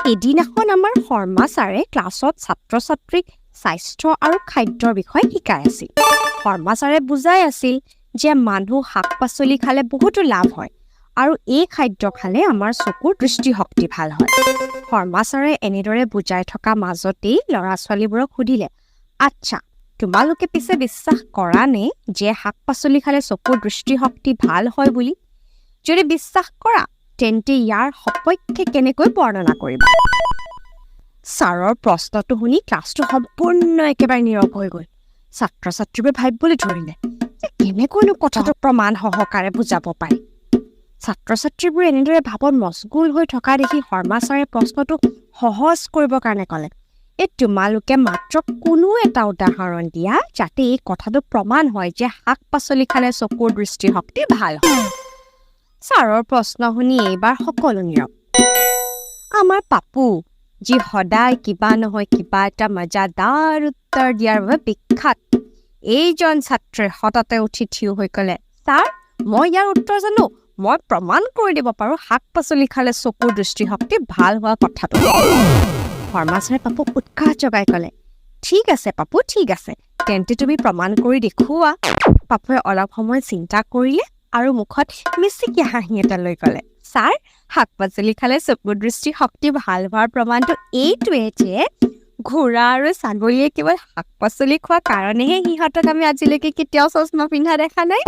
এদিনাখন আমাৰ শৰ্মা ছাৰে ক্লাছত ছাত্ৰ-ছাত্ৰীক স্বাস্থ্য আৰু খাদ্যৰ বিষয়ে শিকাই আছিল। শৰ্মা ছাৰে বুজাই আছিল যে মানুহ শাক-পাচলি খালে বহুতো লাভ হয় আৰু এই খাদ্য খালে আমাৰ চকুৰ দৃষ্টিশক্তি ভাল হয়। শৰ্মা ছাৰে এনেদৰে বুজাই থকা মাজতেই ল'ৰা-ছোৱালীবোৰক সুধিলে, আচ্ছা, তোমালোকে পিছে বিশ্বাস কৰা নে যে শাক-পাচলি খালে চকুৰ দৃষ্টিশক্তি ভাল হয় বুলি? যদি বিশ্বাস কৰা তেন্তে ইয়াৰ সপক্ষে কেনেকৈ বৰ্ণনা কৰিবা? ছাৰৰ প্ৰশ্নটো শুনি ক্লাছটো সম্পূৰ্ণ একেবাৰে নীৰৱ হৈ গ'ল। ছাত্ৰ-ছাত্ৰীবোৰে ভাবিবলৈ ধৰিলে যে কেনেকৈনো কথাটো প্ৰমাণ সহকাৰে বুজাব পাৰি। ছাত্ৰ-ছাত্ৰীবোৰে এনেদৰে ভাবত মচগুল হৈ থকা দেখি শৰ্মা ছাৰে প্ৰশ্নটো সহজ কৰিবৰ কাৰণে ক'লে, তোমালোকে মাত্ৰ কোনো এটা উদাহৰণ দিয়া যাতে এই কথাটো প্ৰমাণ হয় যে শাক-পাচলি খালে চকুৰ দৃষ্টিশক্তি ভাল হয়। ছাৰৰ প্ৰশ্ন শুনি এইবাৰ সকলো নীৰৱ। আমাৰ পাপু, যি সদায় কিবা নহয় কিবা এটা মজাদাৰ উত্তৰ দিয়াৰ বাবে বিখ্যাত, এইজন ছাত্ৰই হঠাতে উঠি থিয় হৈ ক'লে, ছাৰ, মই ইয়াৰ উত্তৰ জানো। মই প্ৰমাণ কৰি দিব পাৰোঁ শাক-পাচলি খালে চকুৰ দৃষ্টিশক্তি ভাল হোৱা কথাটো। শৰ্মা ছাৰে পাপুক উৎসাহ জগাই ক'লে, ঠিক আছে পাপু, ঠিক আছে, তেন্তে তুমি প্ৰমাণ কৰি দেখুওৱা। পাপুৱে অলপ সময় চিন্তা কৰিলে আৰু মুখত মিচিকি হাঁহি এটা লৈ ক'লে, ছাৰ, শাক-পাচলি খালে চকুৰ দৃষ্টিশক্তি ভাল হোৱাৰ প্ৰমাণটো এইটোৱে যে ঘোঁৰা আৰু ছাগলীয়ে কেৱল শাক-পাচলি খোৱা কাৰণেহে সিহঁতক আমি আজিলৈকে কেতিয়াও চশমা পিন্ধা দেখা নাই।